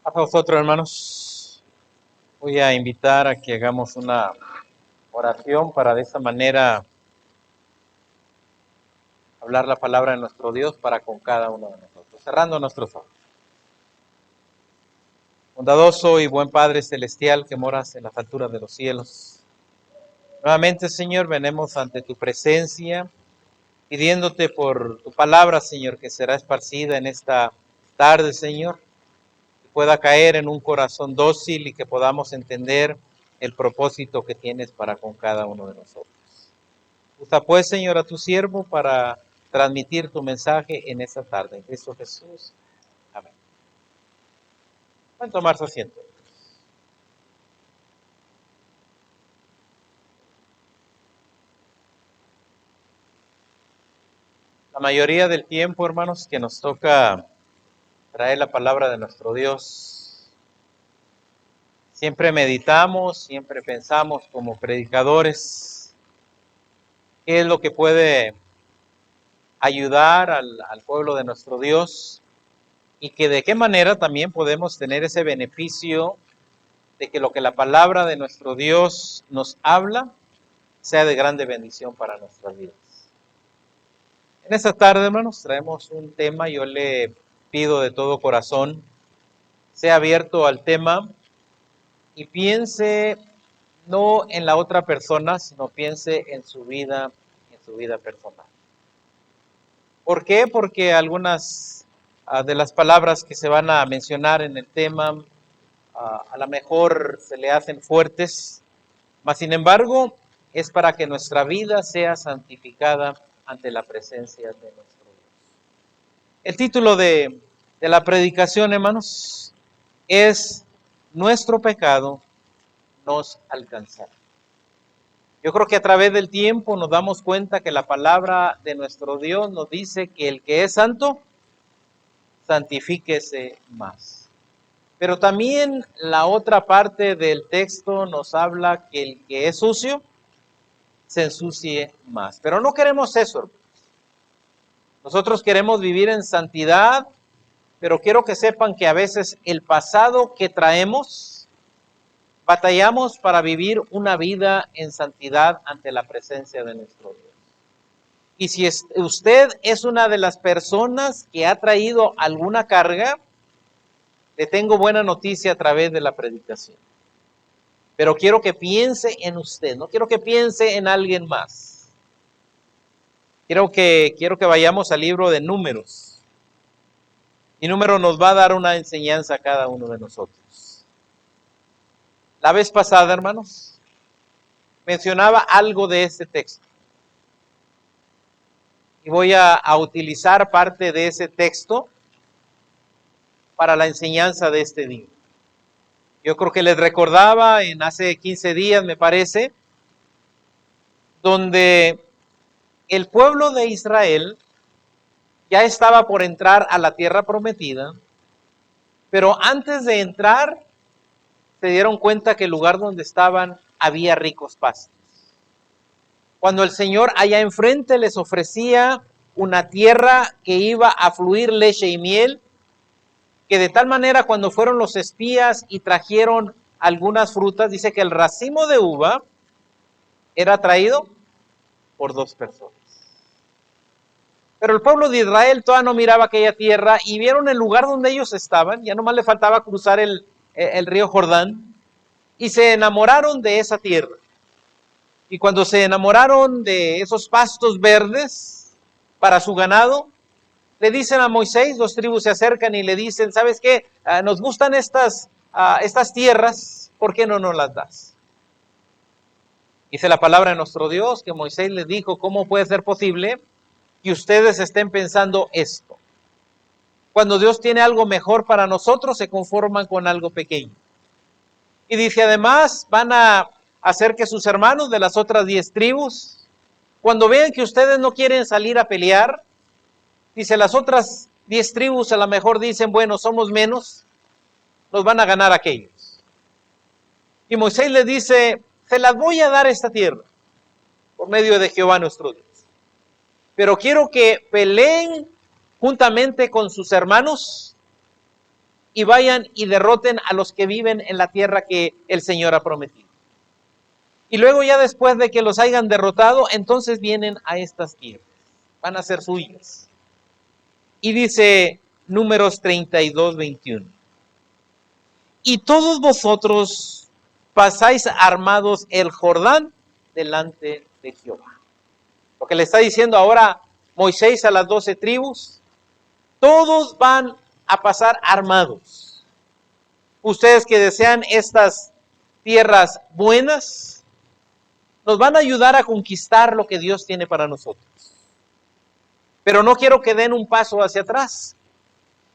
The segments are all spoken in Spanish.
A vosotros, hermanos, voy a invitar a que hagamos una oración para de esa manera hablar la palabra de nuestro Dios para con cada uno de nosotros, cerrando nuestros ojos. Bondadoso y buen Padre Celestial que moras en las alturas de los cielos. Nuevamente, Señor, venimos ante tu presencia, pidiéndote por tu palabra, Señor, que será esparcida en esta tarde, Señor, que pueda caer en un corazón dócil y que podamos entender el propósito que tienes para con cada uno de nosotros. Usa pues, Señor, a tu siervo para transmitir tu mensaje en esta tarde. En Cristo Jesús. Amén. Pueden tomar su asiento. La mayoría del tiempo, hermanos, que nos toca traer la palabra de nuestro Dios, siempre meditamos, siempre pensamos como predicadores, qué es lo que puede ayudar al pueblo de nuestro Dios y que de qué manera también podemos tener ese beneficio de que lo que la palabra de nuestro Dios nos habla sea de grande bendición para nuestras vidas. En esta tarde, hermanos, traemos un tema. Yo le pido de todo corazón, sea abierto al tema y piense no en la otra persona, sino piense en su vida personal. ¿Por qué? Porque algunas de las palabras que se van a mencionar en el tema a lo mejor se le hacen fuertes, mas sin embargo es para que nuestra vida sea santificada ante la presencia de nuestro Dios. El título de la predicación, hermanos, es Nuestro pecado nos alcanzará. Yo creo que a través del tiempo nos damos cuenta que la palabra de nuestro Dios nos dice que el que es santo, santifíquese más. Pero también la otra parte del texto nos habla que el que es sucio, se ensucie más. Pero no queremos eso. Nosotros queremos vivir en santidad, pero quiero que sepan que a veces el pasado que traemos, batallamos para vivir una vida en santidad ante la presencia de nuestro Dios. Y si usted es una de las personas que ha traído alguna carga, le tengo buena noticia a través de la predicación. Pero quiero que piense en usted, no quiero que piense en alguien más. Quiero que vayamos al libro de Números. Y Números nos va a dar una enseñanza a cada uno de nosotros. La vez pasada, hermanos, mencionaba algo de este texto. Y voy a utilizar parte de ese texto para la enseñanza de este día. Yo creo que les recordaba en hace 15 días, me parece, donde el pueblo de Israel ya estaba por entrar a la tierra prometida, pero antes de entrar se dieron cuenta que el lugar donde estaban había ricos pastos. Cuando el Señor allá enfrente les ofrecía una tierra que iba a fluir leche y miel, que de tal manera cuando fueron los espías y trajeron algunas frutas, dice que el racimo de uva era traído por 2 personas. Pero el pueblo de Israel todavía no miraba aquella tierra y vieron el lugar donde ellos estaban, ya nomás le faltaba cruzar el río Jordán, y se enamoraron de esa tierra. Y cuando se enamoraron de esos pastos verdes para su ganado, le dicen a Moisés, 2 tribus se acercan y le dicen, ¿sabes qué? Nos gustan estas tierras, ¿por qué no nos las das? Dice la palabra de nuestro Dios que Moisés les dijo, ¿cómo puede ser posible que ustedes estén pensando esto? Cuando Dios tiene algo mejor para nosotros, se conforman con algo pequeño. Y dice, además, van a hacer que sus hermanos de las otras 10 tribus, cuando vean que ustedes no quieren salir a pelear, dice, las otras 10 tribus a lo mejor dicen, bueno, somos menos, nos van a ganar aquellos. Y Moisés les dice, se las voy a dar esta tierra, por medio de Jehová nuestro Dios. Pero quiero que peleen juntamente con sus hermanos y vayan y derroten a los que viven en la tierra que el Señor ha prometido. Y luego ya después de que los hayan derrotado, entonces vienen a estas tierras, van a ser suyas. Y dice Números 32:21. Y todos vosotros pasáis armados el Jordán delante de Jehová. Lo que le está diciendo ahora Moisés a las 12 tribus, todos van a pasar armados. Ustedes que desean estas tierras buenas, nos van a ayudar a conquistar lo que Dios tiene para nosotros. Pero no quiero que den un paso hacia atrás,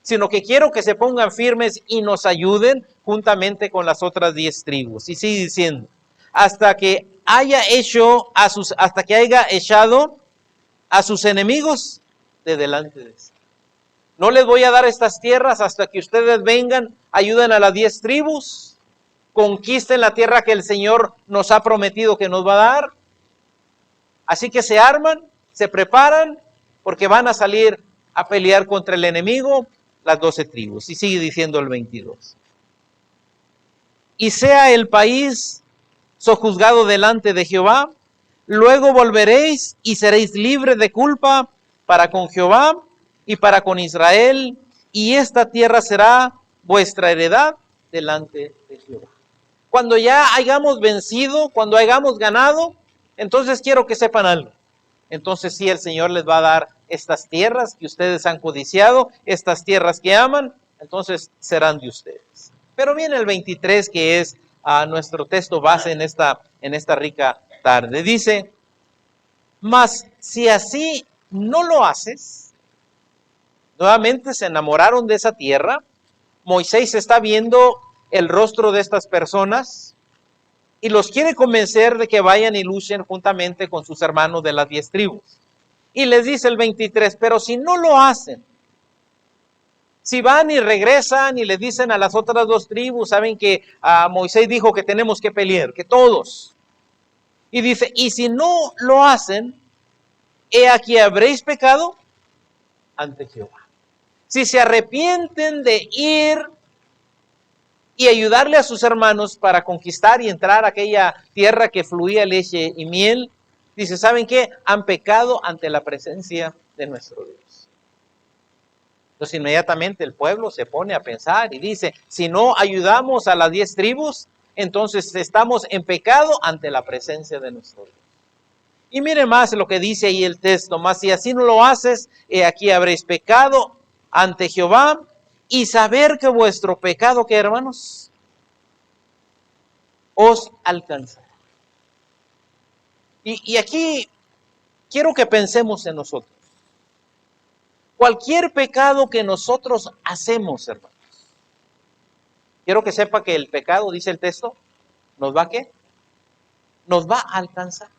sino que quiero que se pongan firmes y nos ayuden juntamente con las otras 10 tribus. Y sigue diciendo, hasta que haya echado a sus enemigos de delante de sí. No les voy a dar estas tierras hasta que ustedes vengan, ayuden a las 10 tribus, conquisten la tierra que el Señor nos ha prometido que nos va a dar. Así que se arman, se preparan, porque van a salir a pelear contra el enemigo las 12 tribus. Y sigue diciendo el 22. Y sea el país sojuzgado delante de Jehová, luego volveréis y seréis libres de culpa para con Jehová y para con Israel, y esta tierra será vuestra heredad delante de Jehová. Cuando ya hayamos vencido, cuando hayamos ganado, entonces quiero que sepan algo. Entonces sí, el Señor les va a dar estas tierras que ustedes han codiciado, estas tierras que aman, entonces serán de ustedes. Pero viene el 23, que es nuestro texto base en esta rica tarde. Dice, mas si así no lo haces, nuevamente se enamoraron de esa tierra. Moisés está viendo el rostro de estas personas y los quiere convencer de que vayan y luchen juntamente con sus hermanos de las 10 tribus. Y les dice el 23, pero si no lo hacen, si van y regresan y les dicen a las otras 2 tribus, saben que Moisés dijo que tenemos que pelear, que todos. Y dice, y si no lo hacen, he aquí habréis pecado ante Jehová. Si se arrepienten de ir y ayudarle a sus hermanos para conquistar y entrar a aquella tierra que fluía leche y miel, dice, ¿saben qué? Han pecado ante la presencia de nuestro Dios. Entonces inmediatamente el pueblo se pone a pensar y dice, si no ayudamos a las 10 tribus, entonces estamos en pecado ante la presencia de nuestro Dios. Y mire más lo que dice ahí el texto, mas si así no lo haces, aquí habréis pecado ante Jehová, y saber que vuestro pecado, ¿qué, hermanos? Os alcanzará. Y aquí quiero que pensemos en nosotros. Cualquier pecado que nosotros hacemos, hermanos, quiero que sepa que el pecado, dice el texto, ¿nos va a qué? Nos va a alcanzar.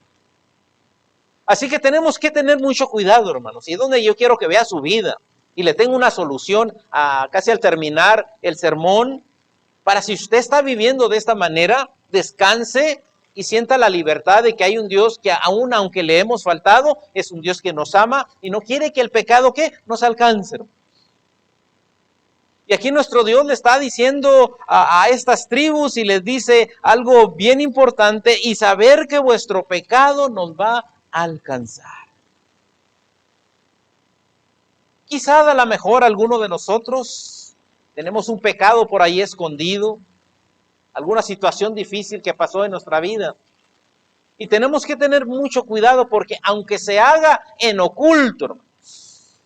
Así que tenemos que tener mucho cuidado, hermanos. Y es donde yo quiero que vea su vida. Y le tengo una solución casi al terminar el sermón. Para si usted está viviendo de esta manera, descanse y sienta la libertad de que hay un Dios que aún aunque le hemos faltado, es un Dios que nos ama y no quiere que el pecado ¿qué? Nos alcance. Y aquí nuestro Dios le está diciendo a estas tribus y les dice algo bien importante, y saber que vuestro pecado nos va a alcanzar. Quizá a lo mejor alguno de nosotros tenemos un pecado por ahí escondido, alguna situación difícil que pasó en nuestra vida. Y tenemos que tener mucho cuidado porque aunque se haga en oculto, hermanos,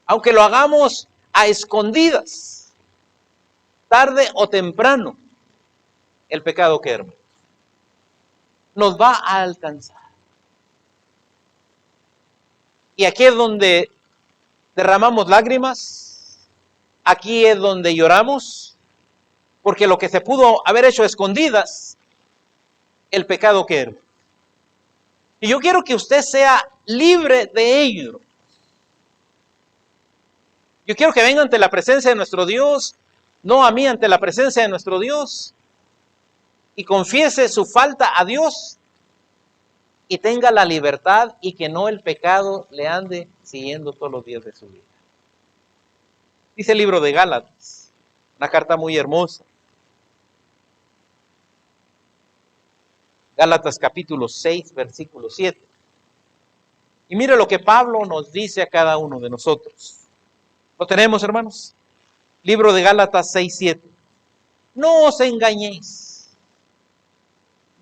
aunque lo hagamos a escondidas, tarde o temprano, el pecado que, hermanos, nos va a alcanzar. Y aquí es donde derramamos lágrimas, aquí es donde lloramos, porque lo que se pudo haber hecho a escondidas, el pecado que era. Y yo quiero que usted sea libre de ello. Yo quiero que venga ante la presencia de nuestro Dios, no a mí, ante la presencia de nuestro Dios, y confiese su falta a Dios, y tenga la libertad y que no el pecado le ande siguiendo todos los días de su vida. Dice el libro de Gálatas, una carta muy hermosa. Gálatas capítulo 6, versículo 7. Y mire lo que Pablo nos dice a cada uno de nosotros. ¿Lo tenemos, hermanos? Libro de Gálatas 6, 7. No os engañéis.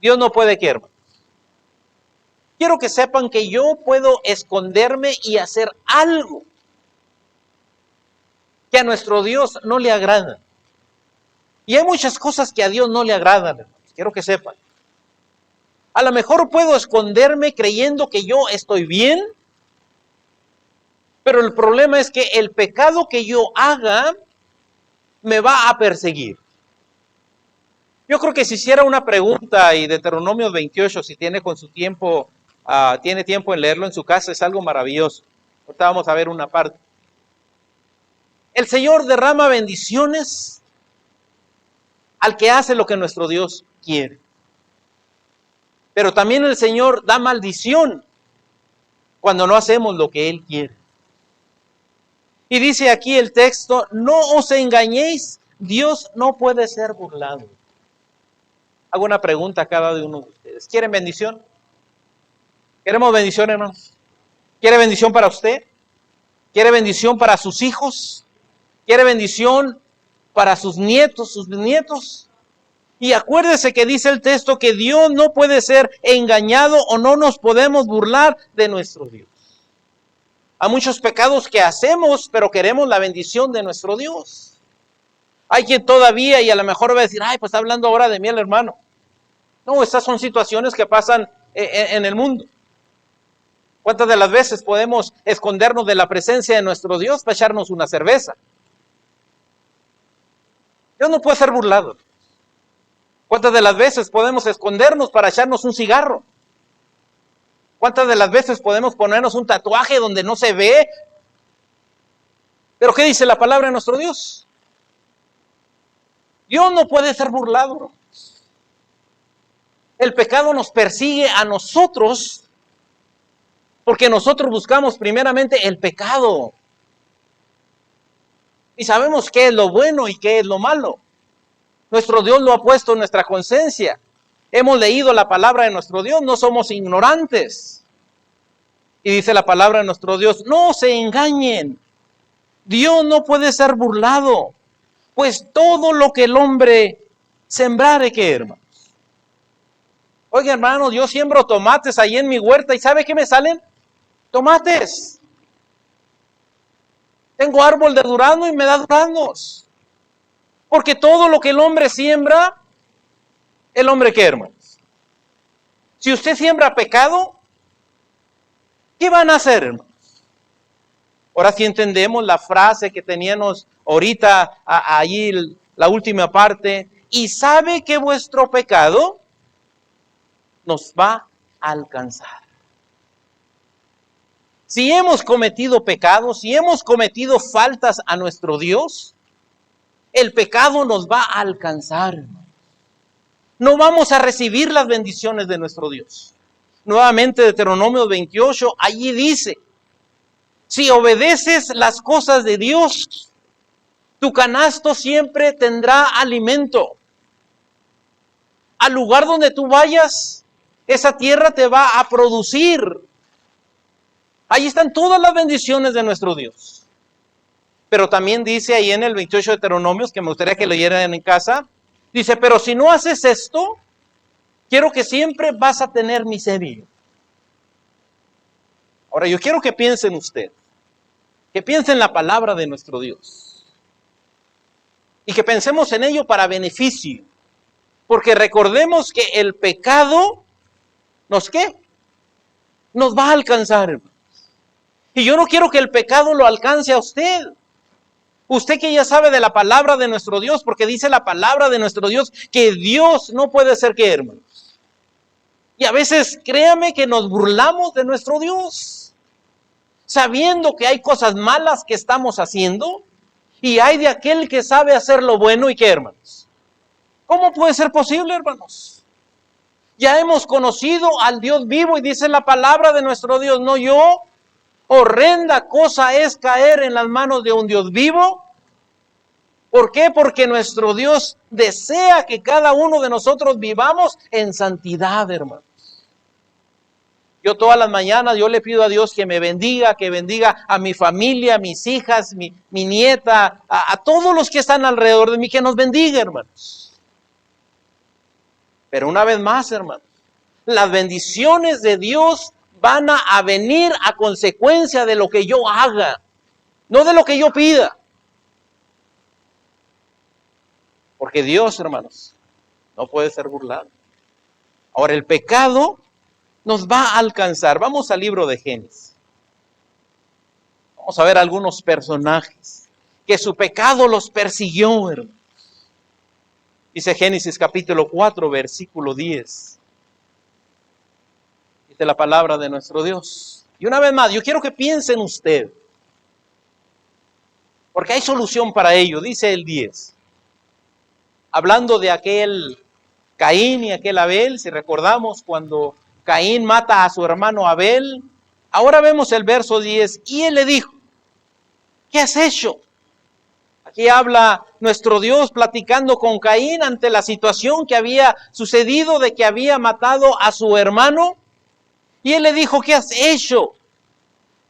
Dios no puede que, hermanos. Quiero que sepan que yo puedo esconderme y hacer algo que a nuestro Dios no le agrada. Y hay muchas cosas que a Dios no le agradan, hermanos. Quiero que sepan. A lo mejor puedo esconderme creyendo que yo estoy bien, pero el problema es que el pecado que yo haga me va a perseguir. Yo creo que si hiciera una pregunta, y Deuteronomio 28, si tiene con su tiempo, tiene tiempo en leerlo en su casa, es algo maravilloso. Ahorita vamos a ver una parte. El Señor derrama bendiciones al que hace lo que nuestro Dios quiere. Pero también el Señor da maldición cuando no hacemos lo que Él quiere. Y dice aquí el texto, no os engañéis, Dios no puede ser burlado. Hago una pregunta a cada uno de ustedes. ¿Quieren bendición? ¿Queremos bendición, hermanos? ¿Quiere bendición para usted? ¿Quiere bendición para sus hijos? ¿Quiere bendición para sus nietos, sus bisnietos? Y acuérdese que dice el texto que Dios no puede ser engañado o no nos podemos burlar de nuestro Dios. Hay muchos pecados que hacemos, pero queremos la bendición de nuestro Dios. Hay quien todavía, y a lo mejor va a decir, ay, pues está hablando ahora de mí el hermano. No, estas son situaciones que pasan en el mundo. ¿Cuántas de las veces podemos escondernos de la presencia de nuestro Dios para echarnos una cerveza? Dios no puede ser burlado. ¿Cuántas de las veces podemos escondernos para echarnos un cigarro? ¿Cuántas de las veces podemos ponernos un tatuaje donde no se ve? ¿Pero qué dice la palabra de nuestro Dios? Dios no puede ser burlado. El pecado nos persigue a nosotros porque nosotros buscamos primeramente el pecado. Y sabemos qué es lo bueno y qué es lo malo. Nuestro Dios lo ha puesto en nuestra conciencia. Hemos leído la palabra de nuestro Dios, no somos ignorantes. Y dice la palabra de nuestro Dios, no se engañen. Dios no puede ser burlado. Pues todo lo que el hombre sembrare, ¿qué, hermanos? Oiga, hermanos, yo siembro tomates ahí en mi huerta y ¿sabe qué me salen? Tomates. Tengo árbol de durazno y me da duraznos. Porque todo lo que el hombre siembra, el hombre ¿qué, hermanos? Si usted siembra pecado, ¿qué van a hacer, hermanos? Ahora sí entendemos la frase que teníamos ahorita, allí la última parte. Y sabe que vuestro pecado nos va a alcanzar. Si hemos cometido pecados, si hemos cometido faltas a nuestro Dios, el pecado nos va a alcanzar. No vamos a recibir las bendiciones de nuestro Dios. Nuevamente Deuteronomio 28, allí dice, si obedeces las cosas de Dios, tu canasto siempre tendrá alimento. Al lugar donde tú vayas, esa tierra te va a producir. Ahí están todas las bendiciones de nuestro Dios. Pero también dice ahí en el 28 de Deuteronomios, que me gustaría que leyeran en casa, dice, pero si no haces esto, quiero que siempre vas a tener miseria. Ahora yo quiero que piensen usted, que piensen la palabra de nuestro Dios. Y que pensemos en ello para beneficio. Porque recordemos que el pecado, ¿nos qué? Nos va a alcanzar, hermanos. Y yo no quiero que el pecado lo alcance a usted. Usted que ya sabe de la palabra de nuestro Dios, porque dice la palabra de nuestro Dios que Dios no puede ser ¿qué, hermanos? Y a veces créame que nos burlamos de nuestro Dios, sabiendo que hay cosas malas que estamos haciendo y hay de aquel que sabe hacer lo bueno y ¿qué, hermanos? ¿Cómo puede ser posible, hermanos? Ya hemos conocido al Dios vivo y dice la palabra de nuestro Dios, no yo. Horrenda cosa es caer en las manos de un Dios vivo ¿Por qué? Porque nuestro Dios desea que cada uno de nosotros vivamos en santidad, hermanos. Yo todas las mañanas yo le pido a Dios que me bendiga, que bendiga a mi familia, a mis hijas, mi nieta, a todos los que están alrededor de mí, que nos bendiga, hermanos. Pero una vez más, hermanos, las bendiciones de Dios van a venir a consecuencia de lo que yo haga, no de lo que yo pida. Porque Dios, hermanos, no puede ser burlado. Ahora, el pecado nos va a alcanzar. Vamos al libro de Génesis. Vamos a ver algunos personajes que su pecado los persiguió, hermanos. Dice Génesis capítulo 4, versículo 10. Dice la palabra de nuestro Dios. Y una vez más, yo quiero que piensen usted, porque hay solución para ello. Dice el 10. Hablando de aquel Caín y aquel Abel, si recordamos cuando Caín mata a su hermano Abel, ahora vemos el verso 10, y él le dijo, ¿qué has hecho? Aquí habla nuestro Dios platicando con Caín ante la situación que había sucedido de que había matado a su hermano, y él le dijo, ¿qué has hecho?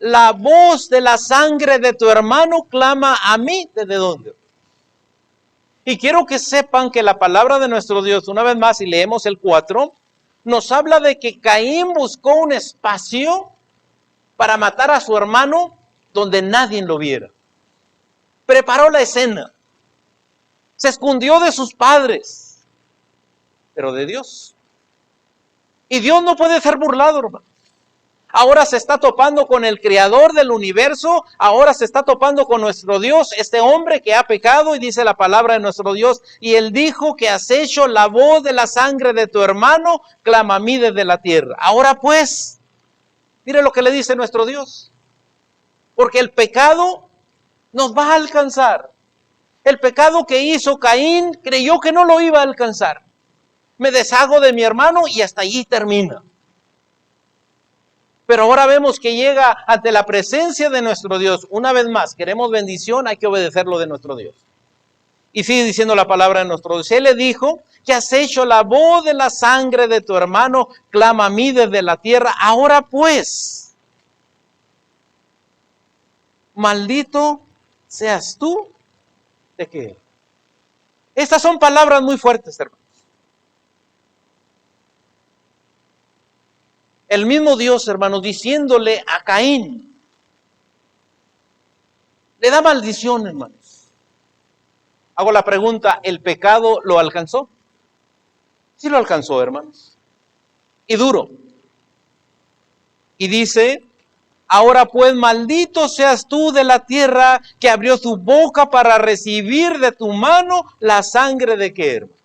La voz de la sangre de tu hermano clama a mí, ¿desde dónde? Y quiero que sepan que la palabra de nuestro Dios, una vez más, si leemos el 4, nos habla de que Caín buscó un espacio para matar a su hermano donde nadie lo viera. Preparó la escena. Se escondió de sus padres, pero de Dios. Y Dios no puede ser burlado, hermano. Ahora se está topando con el creador del universo, ahora se está topando con nuestro Dios, este hombre que ha pecado, y dice la palabra de nuestro Dios, y él dijo que has hecho la voz de la sangre de tu hermano, clama a mí desde la tierra. Ahora pues, mire lo que le dice nuestro Dios, porque el pecado nos va a alcanzar. El pecado que hizo Caín creyó que no lo iba a alcanzar. Me deshago de mi hermano y hasta allí termina. Pero ahora vemos que llega ante la presencia de nuestro Dios. Una vez más, queremos bendición, hay que obedecer lo de nuestro Dios. Y sigue diciendo la palabra de nuestro Dios. Él le dijo, que has hecho la voz de la sangre de tu hermano, clama a mí desde la tierra. Ahora pues, maldito seas tú de qué. Estas son palabras muy fuertes, hermanos. El mismo Dios, hermanos, diciéndole a Caín, le da maldición, hermanos. Hago la pregunta, ¿el pecado lo alcanzó? Sí lo alcanzó, hermanos. Y duro. Y dice, ahora pues maldito seas tú de la tierra que abrió su boca para recibir de tu mano la sangre de qué, hermano.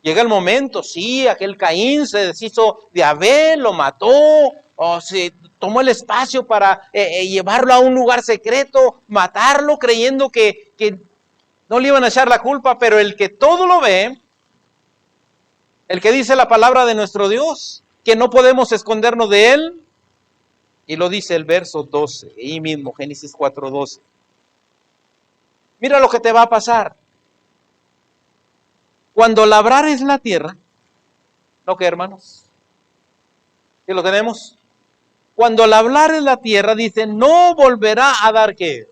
Llega el momento, sí, aquel Caín se deshizo de Abel, lo mató, o se tomó el espacio para llevarlo a un lugar secreto, matarlo, creyendo que no le iban a echar la culpa, pero el que todo lo ve, el que dice la palabra de nuestro Dios, que no podemos escondernos de él, y lo dice el verso 12, ahí mismo, Génesis 4:12. Mira lo que te va a pasar. Cuando labrares la tierra, ¿no qué, hermanos? ¿Qué lo tenemos? Cuando labrares la tierra, dice, no volverá a dar qué.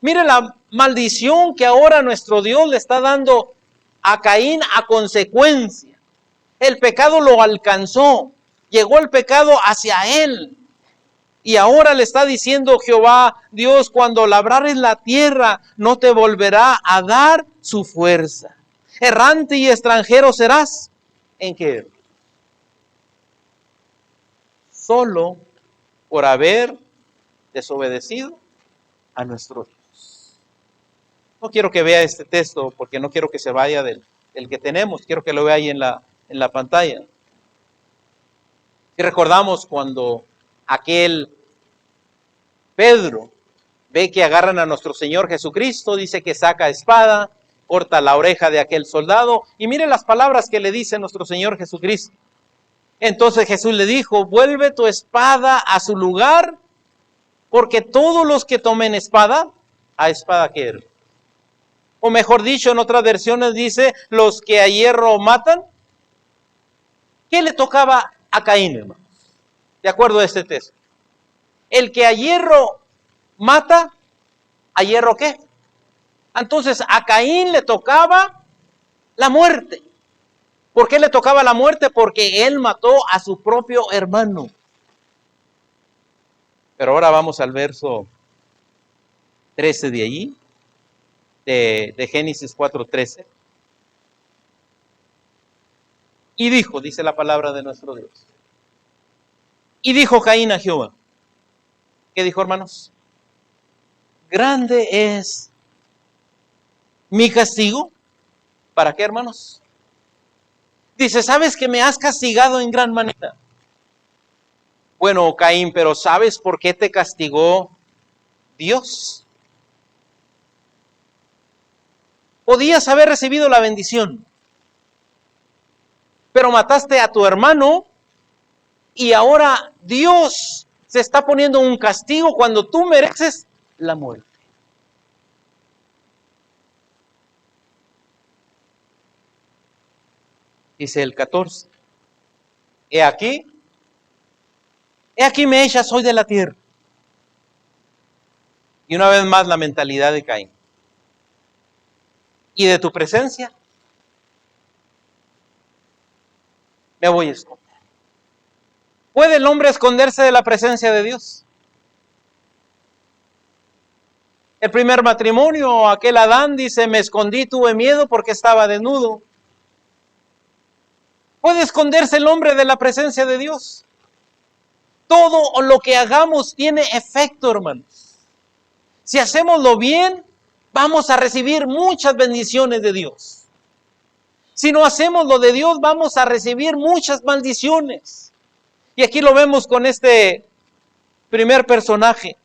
Mire la maldición que ahora nuestro Dios le está dando a Caín a consecuencia. El pecado lo alcanzó, llegó el pecado hacia él. Y ahora le está diciendo Jehová, Dios, cuando labrares la tierra, no te volverá a dar su fuerza. Errante y extranjero serás. ¿En qué? Solo por haber desobedecido a nuestro Dios. No quiero que vea este texto porque no quiero que se vaya del que tenemos. Quiero que lo vea ahí en la pantalla. Si recordamos cuando aquel Pedro ve que agarran a nuestro Señor Jesucristo, dice que saca espada, corta la oreja de aquel soldado, y mire las palabras que le dice nuestro Señor Jesucristo. Entonces Jesús le dijo, vuelve tu espada a su lugar, porque todos los que tomen espada, a espada quieren. O mejor dicho, en otras versiones dice, los que a hierro matan. ¿Qué le tocaba a Caín, hermanos? De acuerdo a este texto. El que a hierro mata, ¿a hierro qué? Entonces a Caín le tocaba la muerte. ¿Por qué le tocaba la muerte? Porque él mató a su propio hermano. Pero ahora vamos al verso 13 de allí, de Génesis 4:13. Y dijo, dice la palabra de nuestro Dios. Y dijo Caín a Jehová. ¿Qué dijo, hermanos? Grande es mi castigo. ¿Para qué, hermanos? Dice, ¿sabes que me has castigado en gran manera? Bueno, Caín, pero ¿sabes por qué te castigó Dios? Podías haber recibido la bendición, pero mataste a tu hermano y ahora Dios se está poniendo un castigo cuando tú mereces la muerte. Dice el 14. He aquí me echas hoy de la tierra. Y una vez más la mentalidad de Caín. Y de tu presencia me voy a esconder. ¿Puede el hombre esconderse de la presencia de Dios? El primer matrimonio, aquel Adán dice, me escondí, tuve miedo porque estaba desnudo. ¿Puede esconderse el hombre de la presencia de Dios? Todo lo que hagamos tiene efecto, hermanos. Si hacemos lo bien, vamos a recibir muchas bendiciones de Dios. Si no hacemos lo de Dios, vamos a recibir muchas maldiciones. Y aquí lo vemos con este primer personaje.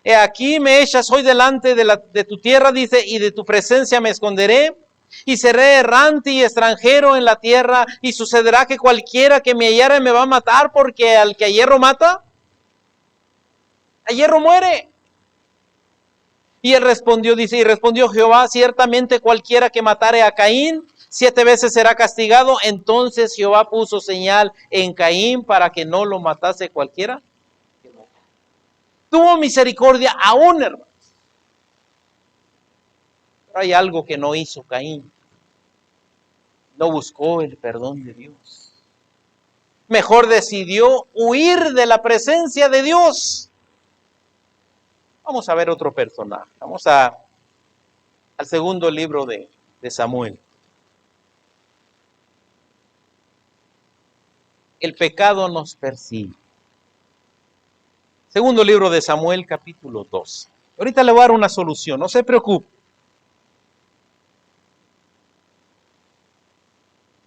He aquí me echas hoy delante de tu tierra, dice, y de tu presencia me esconderé, y seré errante y extranjero en la tierra, y sucederá que cualquiera que me hallare me va a matar, porque al que a hierro mata, a hierro muere. Y él respondió, dice, y respondió Jehová, ciertamente cualquiera que matare a Caín, 7 veces será castigado. Entonces Jehová puso señal en Caín para que no lo matase cualquiera. Tuvo misericordia aún, hermanos. Pero hay algo que no hizo Caín. No buscó el perdón de Dios. Mejor decidió huir de la presencia de Dios. Vamos a ver otro personaje. Vamos al segundo libro de Samuel. El pecado nos persigue. Segundo libro de Samuel, capítulo 2. Ahorita le voy a dar una solución, no se preocupe.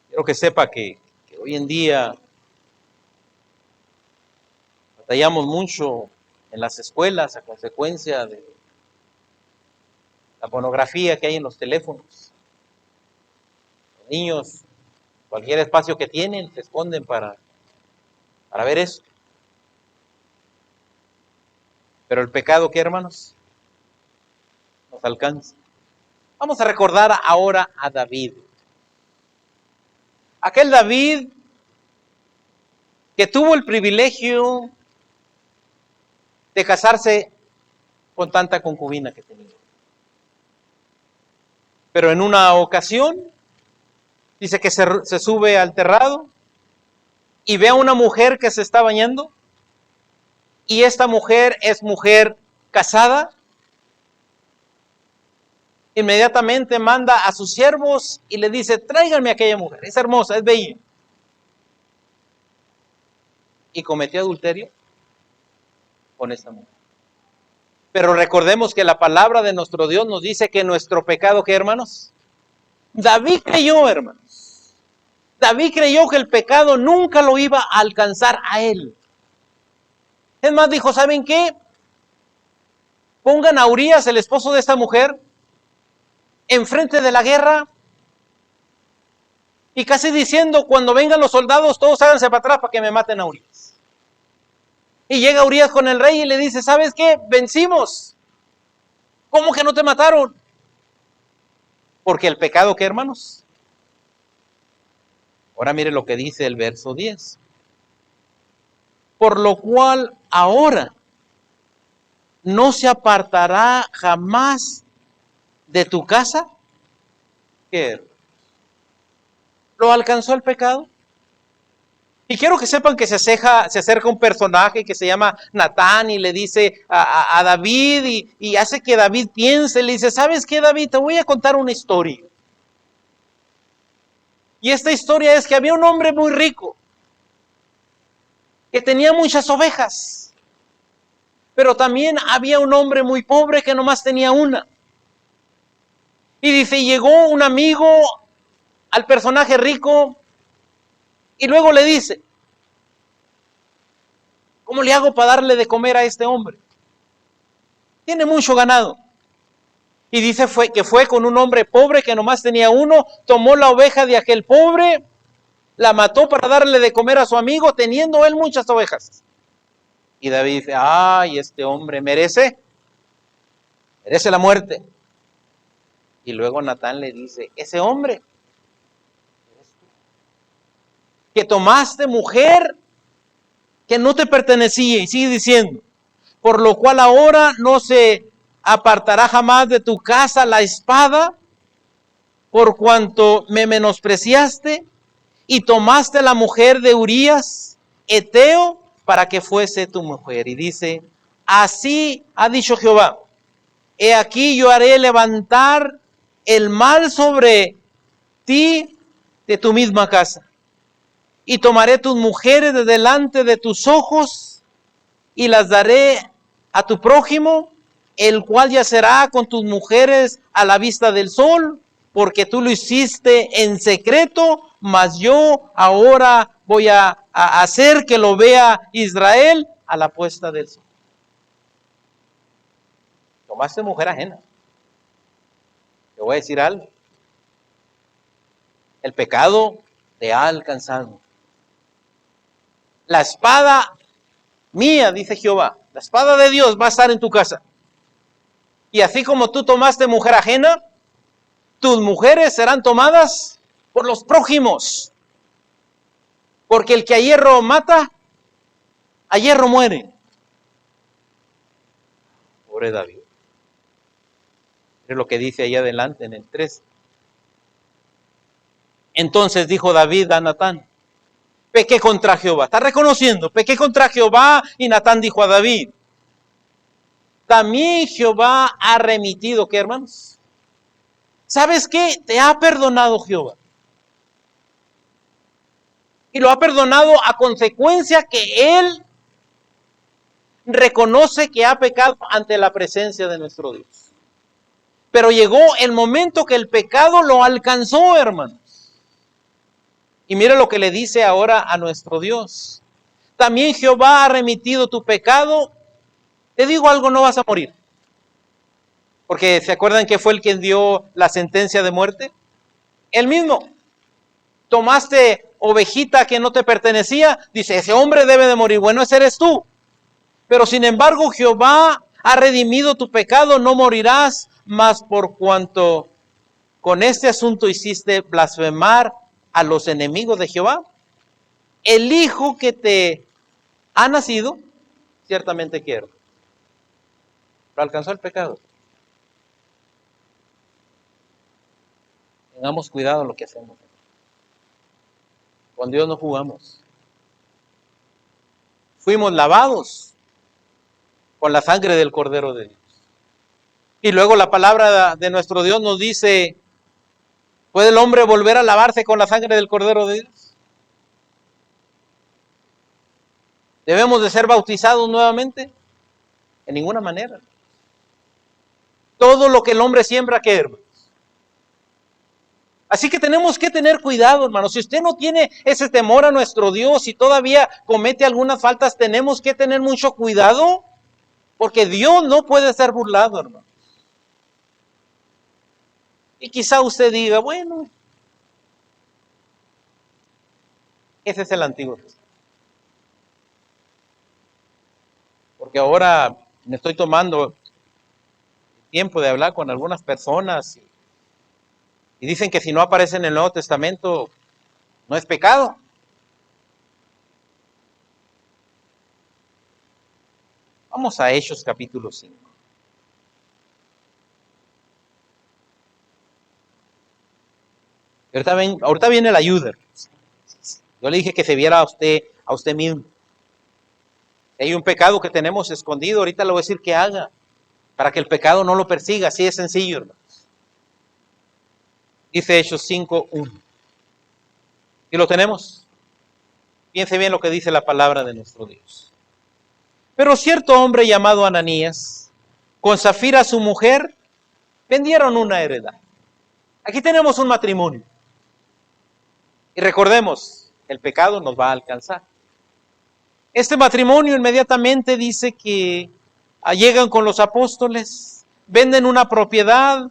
Quiero que sepa que hoy en día batallamos mucho en las escuelas a consecuencia de la pornografía que hay en los teléfonos. Los niños, cualquier espacio que tienen, se esconden para ver eso. Pero el pecado, ¿qué, hermanos? Nos alcanza. Vamos a recordar ahora a David. Aquel David que tuvo el privilegio de casarse con tanta concubina que tenía. Pero en una ocasión, dice que se sube al terrado y ve a una mujer que se está bañando. Y esta mujer es mujer casada. Inmediatamente manda a sus siervos y le dice, tráiganme a aquella mujer, es hermosa, es bella. Y cometió adulterio con esta mujer. Pero recordemos que la palabra de nuestro Dios nos dice que nuestro pecado, ¿qué, hermanos? David creyó, hermanos. David creyó que el pecado nunca lo iba a alcanzar a él. Es más, dijo, ¿saben qué? Pongan a Urías, el esposo de esta mujer, enfrente de la guerra y casi diciendo, cuando vengan los soldados, todos háganse para atrás para que me maten a Urías. Y llega Urías con el rey y le dice, ¿sabes qué? Vencimos. ¿Cómo que no te mataron? Porque el pecado, ¿qué, hermanos? Ahora mire lo que dice el verso 10. Por lo cual ahora no se apartará jamás de tu casa. ¿Qué? ¿Lo alcanzó el pecado? Y quiero que sepan que se acerca un personaje que se llama Natán y le dice a David y hace que David piense, le dice, ¿sabes qué, David? Te voy a contar una historia. Y esta historia es que había un hombre muy rico que tenía muchas ovejas, pero también había un hombre muy pobre que nomás tenía una. Y dice, llegó un amigo al personaje rico y luego le dice, ¿cómo le hago para darle de comer a este hombre? Tiene mucho ganado. Y dice que fue con un hombre pobre que nomás tenía uno, tomó la oveja de aquel pobre, la mató para darle de comer a su amigo, teniendo él muchas ovejas. Y David dice, ay, este hombre merece la muerte. Y luego Natán le dice, ese hombre que tomaste mujer que no te pertenecía, y sigue diciendo, por lo cual ahora no se apartará jamás de tu casa la espada, por cuanto me menospreciaste y tomaste la mujer de Urías, Eteo, para que fuese tu mujer. Y dice, así ha dicho Jehová, he aquí yo haré levantar el mal sobre ti de tu misma casa. Y tomaré tus mujeres de delante de tus ojos y las daré a tu prójimo, el cual yacerá con tus mujeres a la vista del sol, porque tú lo hiciste en secreto, mas yo ahora voy a hacer que lo vea Israel a la puesta del sol. Tomaste mujer ajena. Te voy a decir algo. El pecado te ha alcanzado. La espada mía, dice Jehová, la espada de Dios va a estar en tu casa. Y así como tú tomaste mujer ajena, tus mujeres serán tomadas por los prójimos. Porque el que a hierro mata, a hierro muere. Pobre David. Es lo que dice ahí adelante en el 3. Entonces dijo David a Natán, pequé contra Jehová. Está reconociendo, pequé contra Jehová. Y Natán dijo a David, también Jehová ha remitido, ¿qué, hermanos? ¿Sabes qué? Te ha perdonado Jehová. Y lo ha perdonado a consecuencia que él reconoce que ha pecado ante la presencia de nuestro Dios. Pero llegó el momento que el pecado lo alcanzó, hermanos. Y mire lo que le dice ahora a nuestro Dios. También Jehová ha remitido tu pecado. Te digo algo, no vas a morir. Porque ¿se acuerdan que fue el quien dio la sentencia de muerte? Él mismo. Tomaste ovejita que no te pertenecía. Dice, ese hombre debe de morir. Bueno, ese eres tú. Pero sin embargo, Jehová ha redimido tu pecado, no morirás, mas por cuanto con este asunto hiciste blasfemar a los enemigos de Jehová, el hijo que te ha nacido, ciertamente quiero. Lo alcanzó el pecado. Tengamos cuidado en lo que hacemos. Con Dios no jugamos. Fuimos lavados con la sangre del Cordero de Dios. Y luego la palabra de nuestro Dios nos dice, ¿puede el hombre volver a lavarse con la sangre del Cordero de Dios? ¿Debemos de ser bautizados nuevamente? En ninguna manera. Todo lo que el hombre siembra, ¿qué, hermanos? Así que tenemos que tener cuidado, hermanos. Si usted no tiene ese temor a nuestro Dios y todavía comete algunas faltas, tenemos que tener mucho cuidado, porque Dios no puede ser burlado, hermano. Y quizá usted diga, bueno, ese es el Antiguo Testamento. porque ahora me estoy tomando tiempo de hablar con algunas personas y dicen que si no aparece en el Nuevo Testamento no es pecado. Vamos a Hechos capítulo 5. Ahorita viene la ayuda. Yo le dije que se viera a usted mismo. Hay un pecado que tenemos escondido, ahorita le voy a decir que haga, para que el pecado no lo persiga, así es sencillo, hermanos. Dice Hechos 5:1. ¿Y lo tenemos? Piense bien lo que dice la palabra de nuestro Dios. Pero cierto hombre llamado Ananías, con Zafira su mujer, vendieron una heredad. Aquí tenemos un matrimonio. Y recordemos, el pecado nos va a alcanzar. Este matrimonio inmediatamente dice que llegan con los apóstoles, venden una propiedad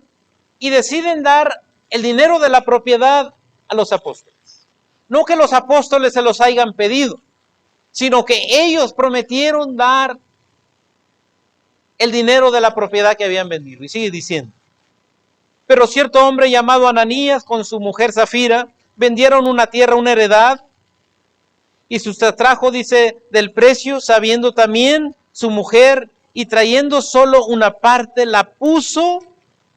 y deciden dar el dinero de la propiedad a los apóstoles. No que los apóstoles se los hayan pedido, sino que ellos prometieron dar el dinero de la propiedad que habían vendido. Y sigue diciendo, pero cierto hombre llamado Ananías con su mujer Zafira vendieron una tierra, una heredad, y sustrajo, dice, del precio, sabiendo también su mujer, y trayendo solo una parte, la puso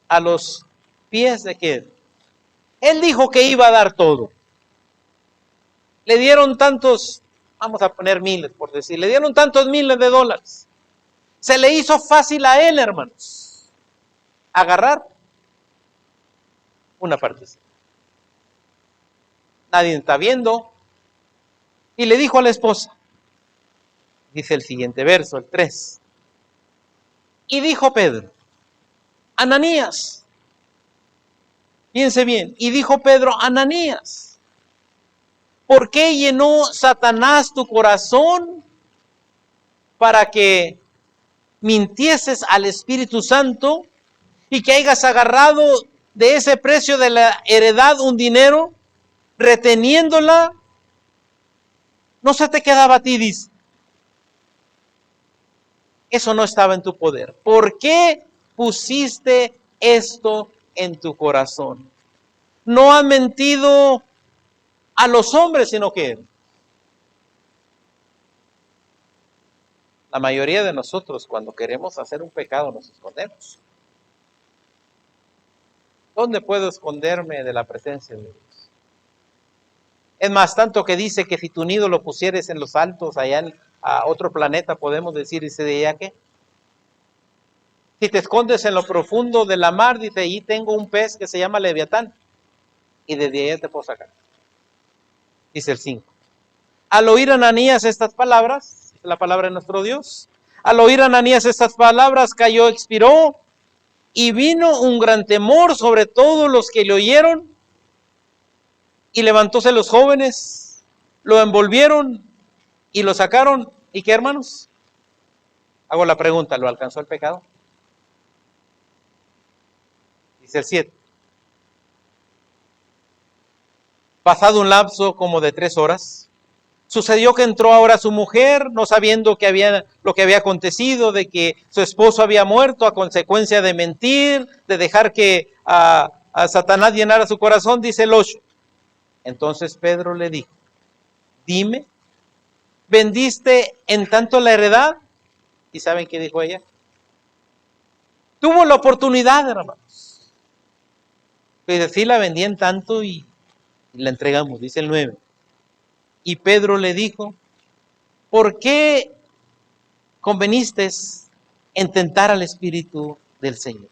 a los pies de ¿quién? Él dijo que iba a dar todo. Le dieron tantos, vamos a poner miles por decir, le dieron tantos miles de dólares. Se le hizo fácil a él, hermanos, agarrar una partecita. Nadie está viendo. Y le dijo a la esposa, dice el siguiente verso, el 3. Y dijo Pedro, Ananías, piense bien, y dijo Pedro, Ananías, ¿por qué llenó Satanás tu corazón para que mintieses al Espíritu Santo y que hayas agarrado de ese precio de la heredad un dinero, reteniéndola? No se te quedaba a ti, dice. Eso no estaba en tu poder. ¿Por qué pusiste esto en tu corazón? No ha mentido a los hombres, sino que la mayoría de nosotros, cuando queremos hacer un pecado, nos escondemos. ¿Dónde puedo esconderme de la presencia de Dios? Es más, tanto que dice que si tu nido lo pusieres en los altos, allá a otro planeta, podemos decir, dice de ella que si te escondes en lo profundo de la mar, dice, ahí tengo un pez que se llama Leviatán, y desde allá te puedo sacar. Dice el 5. Al oír Ananías estas palabras, la palabra de nuestro Dios, al oír Ananías estas palabras, cayó, expiró, y vino un gran temor sobre todos los que le oyeron, y levantóse los jóvenes, lo envolvieron y lo sacaron. ¿Y qué, hermanos? Hago la pregunta, ¿lo alcanzó el pecado? Dice el 7. Pasado un lapso como de 3 horas, sucedió que entró ahora su mujer, no sabiendo lo que había acontecido, de que su esposo había muerto a consecuencia de mentir, de dejar que a Satanás llenara su corazón, dice el 8. Entonces Pedro le dijo, dime, ¿vendiste en tanto la heredad? ¿Y saben qué dijo ella? Tuvo la oportunidad, hermanos. Pues sí, la vendí en tanto y la entregamos, dice el 9. Y Pedro le dijo, ¿por qué conveniste en tentar al Espíritu del Señor?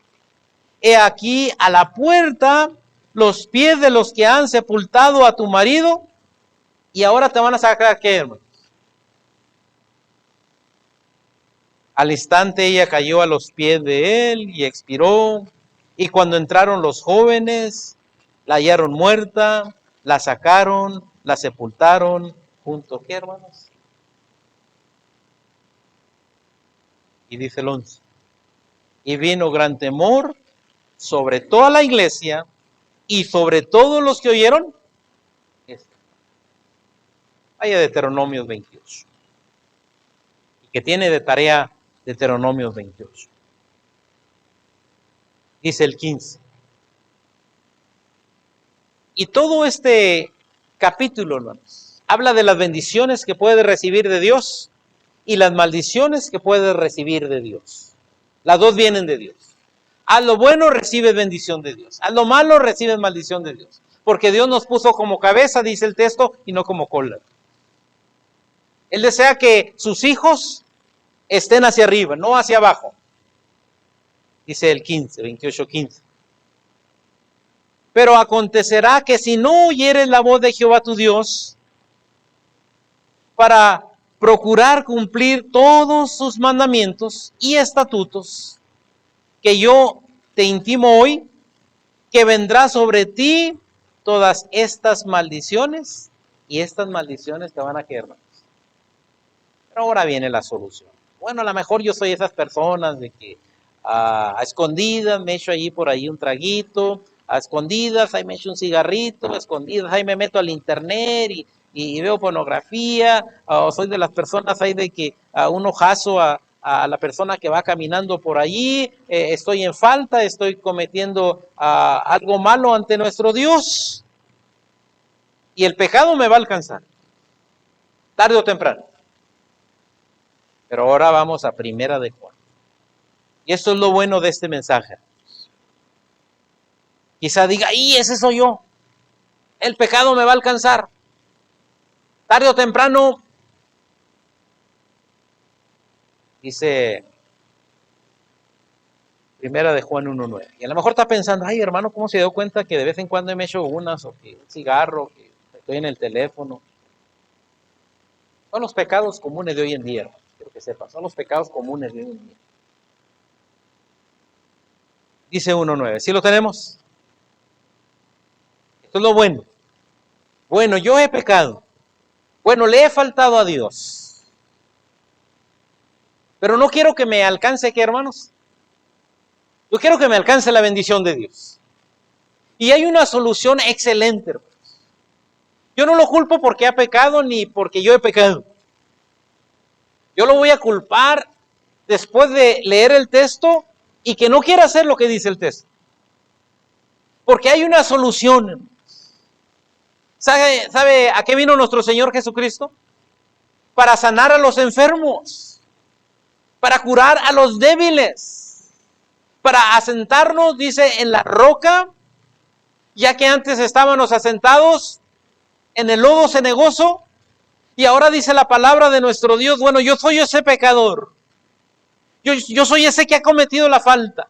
He aquí a la puerta los pies de los que han sepultado a tu marido, y ahora te van a sacar, ¿qué, hermanos? Al instante ella cayó a los pies de él y expiró, y cuando entraron los jóvenes, la hallaron muerta, la sacaron, la sepultaron junto, ¿qué, hermanos? Y dice el 11, y vino gran temor sobre toda la iglesia y sobre todos los que oyeron. Vaya Deuteronomio 28. Y que tiene de tarea Deuteronomio 28. Dice el 15. Y todo este capítulo, hermanos, habla de las bendiciones que puede recibir de Dios y las maldiciones que puede recibir de Dios. Las dos vienen de Dios. Haz lo bueno, recibes bendición de Dios. Haz lo malo, recibes maldición de Dios. Porque Dios nos puso como cabeza, dice el texto, y no como cola. Él desea que sus hijos estén hacia arriba, no hacia abajo. Dice el 28:15. Pero acontecerá que si no oyeres la voz de Jehová tu Dios, para procurar cumplir todos sus mandamientos y estatutos, que yo te intimo hoy, que vendrá sobre ti todas estas maldiciones, y estas maldiciones te van a quedar. Pero ahora viene la solución. Bueno, a lo mejor yo soy esas personas de que a escondidas me echo allí por ahí un traguito, a escondidas ahí me echo un cigarrito, a escondidas ahí me meto al internet y veo pornografía, o soy de las personas ahí de que a un ojazo a la persona que va caminando por allí, estoy en falta, estoy cometiendo algo malo ante nuestro Dios, y el pecado me va a alcanzar, tarde o temprano. Pero ahora vamos a Primera de Juan. Y esto es lo bueno de este mensaje. Quizá diga, ¡y ese soy yo! El pecado me va a alcanzar. Tarde o temprano, dice Primera de Juan 1:9. Y a lo mejor está pensando, ay hermano, ¿cómo se dio cuenta que de vez en cuando me echo unas, o que un cigarro, que estoy en el teléfono? Son los pecados comunes de hoy en día, hermano. Quiero que sepan, son los pecados comunes de hoy en día. Dice 1:9, ¿sí lo tenemos? Esto es lo bueno. Bueno, yo he pecado. Bueno, le he faltado a Dios. Pero no quiero que me alcance, ¿qué, hermanos? Yo quiero que me alcance la bendición de Dios. Y hay una solución excelente, hermanos. Yo no lo culpo porque ha pecado ni porque yo he pecado. Yo lo voy a culpar después de leer el texto y que no quiera hacer lo que dice el texto. Porque hay una solución. ¿Sabe a qué vino nuestro Señor Jesucristo? Para sanar a los enfermos, para curar a los débiles, para asentarnos, dice, en la roca, ya que antes estábamos asentados en el lodo cenagoso, y ahora dice la palabra de nuestro Dios, bueno, yo soy ese pecador, yo soy ese que ha cometido la falta,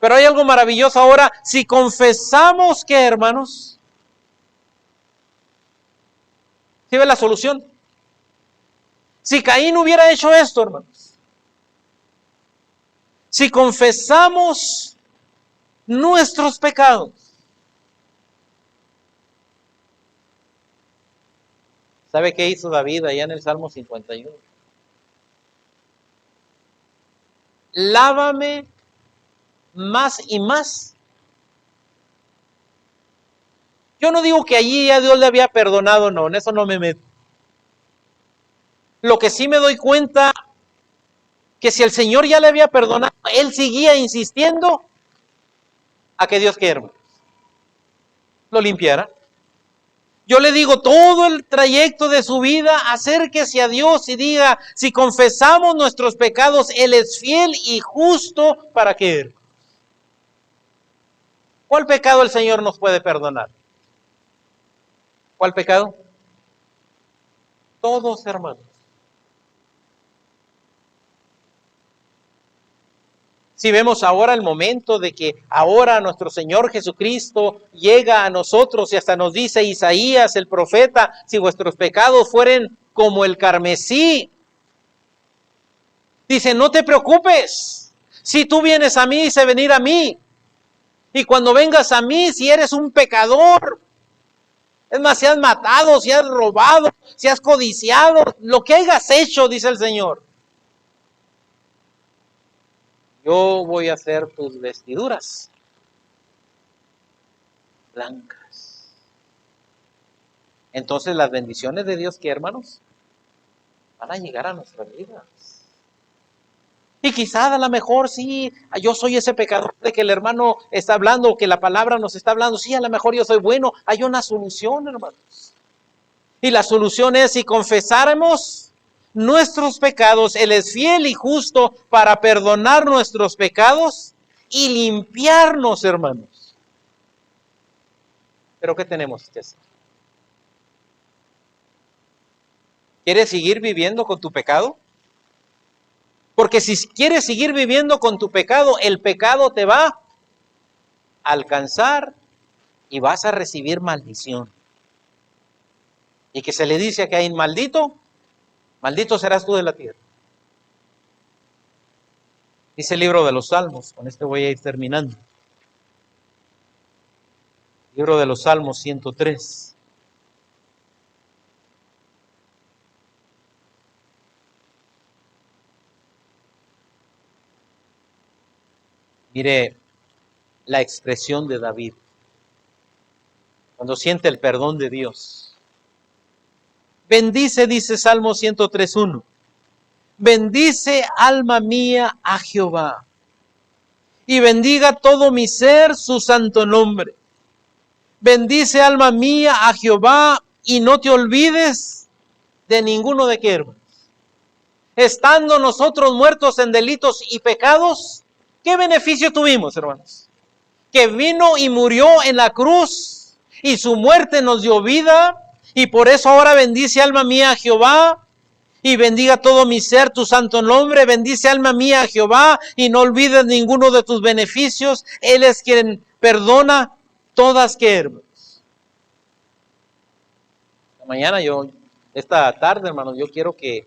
pero hay algo maravilloso ahora, si confesamos que, hermanos, ¿sí ve la solución? Si Caín hubiera hecho esto, hermanos, si confesamos nuestros pecados, ¿sabe qué hizo David allá en el Salmo 51? Lávame más y más. Yo no digo que allí ya Dios le había perdonado, no, en eso no me meto. Lo que sí me doy cuenta, que si el Señor ya le había perdonado, Él seguía insistiendo a que Dios quiera lo limpiara. Yo le digo, todo el trayecto de su vida, acérquese a Dios y diga, si confesamos nuestros pecados, Él es fiel y justo para que. ¿Cuál pecado el Señor nos puede perdonar? ¿Cuál pecado? Todos, hermanos. Si vemos ahora el momento de que ahora nuestro Señor Jesucristo llega a nosotros y hasta nos dice Isaías el profeta, si vuestros pecados fueren como el carmesí, dice, no te preocupes, si tú vienes a mí, dice, venir a mí, y cuando vengas a mí, si eres un pecador, es más, si has matado, si has robado, si has codiciado, lo que hayas hecho, dice el Señor, yo voy a hacer tus vestiduras blancas. Entonces las bendiciones de Dios, ¿qué, hermanos? Van a llegar a nuestras vidas. Y quizás a lo mejor sí, yo soy ese pecador de que el hermano está hablando, que la palabra nos está hablando. Sí, a lo mejor yo soy bueno. Hay una solución, hermanos. Y la solución es, si confesáramos nuestros pecados, Él es fiel y justo para perdonar nuestros pecados y limpiarnos, hermanos. Pero ¿qué tenemos que hacer? ¿Quieres seguir viviendo con tu pecado? Porque si quieres seguir viviendo con tu pecado, el pecado te va a alcanzar y vas a recibir maldición. Y que se le dice a Caín, maldito, maldito serás tú de la tierra. Dice el libro de los Salmos, con este voy a ir terminando. Libro de los Salmos 103. Mire la expresión de David cuando siente el perdón de Dios. Bendice, dice Salmo 103:1. Bendice, alma mía, a Jehová, y bendiga todo mi ser su santo nombre. Bendice, alma mía, a Jehová, y no te olvides de ninguno de qué, hermanos. Estando nosotros muertos en delitos y pecados, ¿qué beneficio tuvimos, hermanos? Que vino y murió en la cruz, y su muerte nos dio vida, y por eso ahora bendice, alma mía, a Jehová, y bendiga todo mi ser tu santo nombre. Bendice, alma mía, a Jehová, y no olvides ninguno de tus beneficios. Él es quien perdona todas que, hermanos. Mañana esta tarde, hermanos, yo quiero que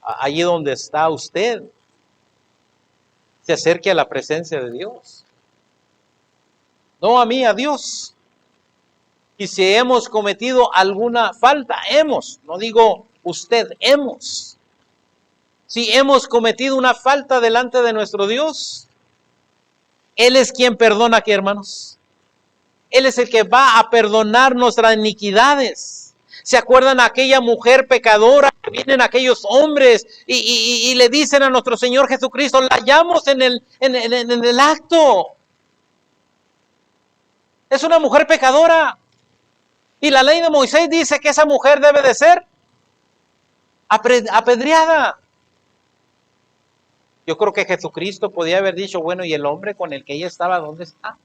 allí donde está usted se acerque a la presencia de Dios. No a mí, a Dios. Y si hemos cometido alguna falta, no digo usted, si hemos cometido una falta delante de nuestro Dios, Él es quien perdona, ¿qué, hermanos? Él es el que va a perdonar nuestras iniquidades. ¿Se acuerdan aquella mujer pecadora? Vienen aquellos hombres y le dicen a nuestro Señor Jesucristo, la hallamos en el acto. Es una mujer pecadora. Y la ley de Moisés dice que esa mujer debe de ser apedreada. Yo creo que Jesucristo podía haber dicho, bueno, ¿y el hombre con el que ella estaba, dónde está?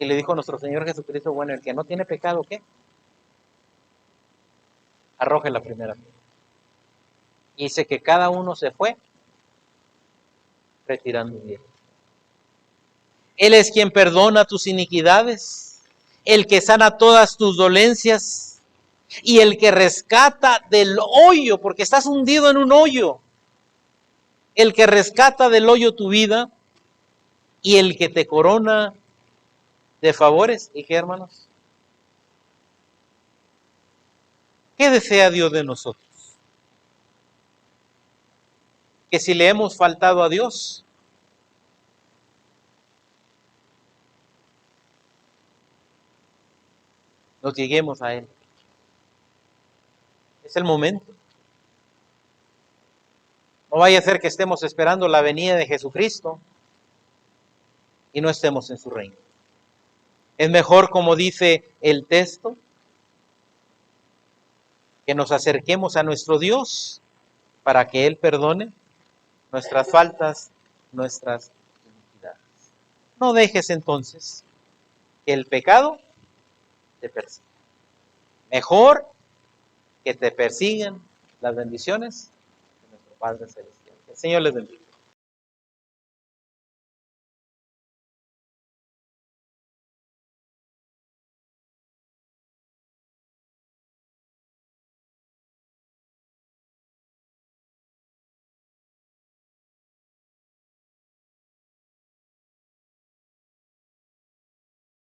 Y le dijo nuestro Señor Jesucristo, bueno, el que no tiene pecado, ¿qué? Arroje la primera piedra. Y dice que cada uno se fue retirando bien. Él es quien perdona tus iniquidades, el que sana todas tus dolencias y el que rescata del hoyo, porque estás hundido en un hoyo. El que rescata del hoyo tu vida y el que te corona de favores. ¿Y qué, hermanos? ¿Qué desea Dios de nosotros? Que si le hemos faltado a Dios, nos lleguemos a Él. Es el momento. No vaya a ser que estemos esperando la venida de Jesucristo y no estemos en su reino. Es mejor, como dice el texto, que nos acerquemos a nuestro Dios para que Él perdone nuestras faltas, nuestras iniquidades. No dejes entonces que el pecado te persiga. Mejor que te persigan las bendiciones de nuestro Padre Celestial. Que el Señor les bendiga.